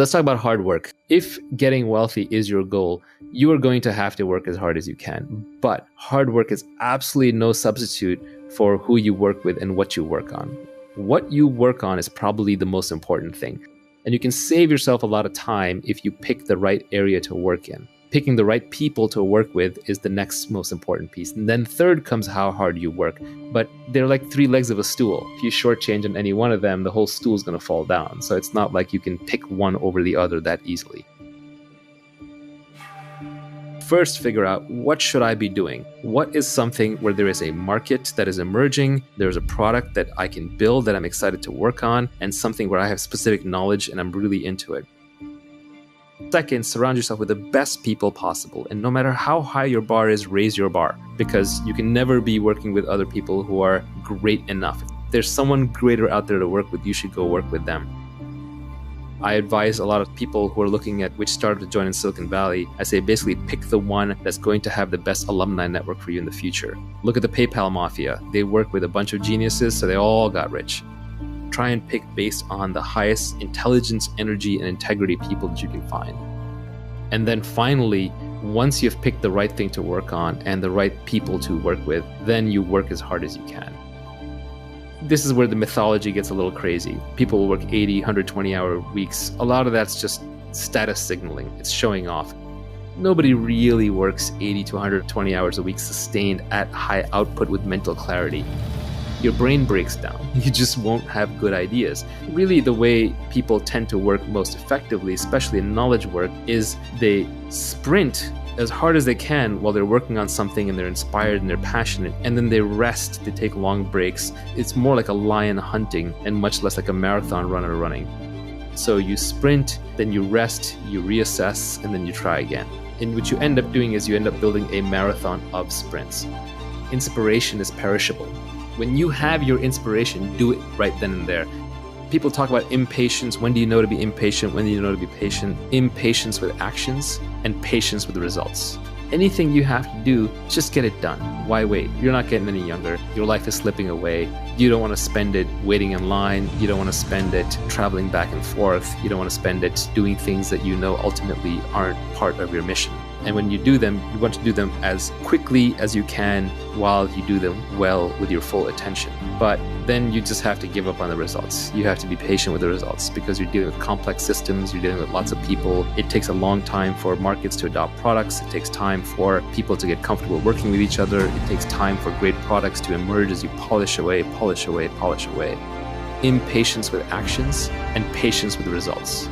Let's talk about hard work. If getting wealthy is your goal, you are going to have to work as hard as you can. But hard work is absolutely no substitute for who you work with and what you work on. What you work on is probably the most important thing. And you can save yourself a lot of time if you pick the right area to work in. Picking the right people to work with is the next most important piece. And then third comes how hard you work. But they're like three legs of a stool. If you shortchange on any one of them, the whole stool is going to fall down. So it's not like you can pick one over the other that easily. First, figure out, what should I be doing? What is something where there is a market that is emerging, there's a product that I can build that I'm excited to work on, and something where I have specific knowledge and I'm really into it. Second, surround yourself with the best people possible. And no matter how high your bar is, raise your bar, because you can never be working with other people who are great enough. If there's someone greater out there to work with, you should go work with them. I advise a lot of people who are looking at which startup to join in Silicon Valley. I say basically pick the one that's going to have the best alumni network for you in the future. Look at the PayPal mafia. They work with a bunch of geniuses, so they all got rich. Try and pick based on the highest intelligence, energy, and integrity people that you can find. And then finally, once you've picked the right thing to work on and the right people to work with, then you work as hard as you can. This is where the mythology gets a little crazy. People will work 80, 120-hour weeks. A lot of that's just status signaling. It's showing off. Nobody really works 80 to 120 hours a week sustained at high output with mental clarity. Your brain breaks down. You just won't have good ideas. Really, the way people tend to work most effectively, especially in knowledge work, is they sprint as hard as they can while they're working on something and they're inspired and they're passionate, and then they rest, they take long breaks. It's more like a lion hunting and much less like a marathon runner running. So you sprint, then you rest, you reassess, and then you try again. And what you end up doing is you end up building a marathon of sprints. Inspiration is perishable. When you have your inspiration, do it right then and there. People talk about impatience. When do you know to be impatient? When do you know to be patient? Impatience with actions and patience with results. Anything you have to do, just get it done. Why wait? You're not getting any younger. Your life is slipping away. You don't want to spend it waiting in line. You don't want to spend it traveling back and forth. You don't want to spend it doing things that you know ultimately aren't part of your mission. And when you do them, you want to do them as quickly as you can while you do them well with your full attention. But then you just have to give up on the results. You have to be patient with the results because you're dealing with complex systems, you're dealing with lots of people. It takes a long time for markets to adopt products. It takes time for people to get comfortable working with each other. It takes time for great products to emerge as you polish away, polish away, polish away. Impatience with actions and patience with results.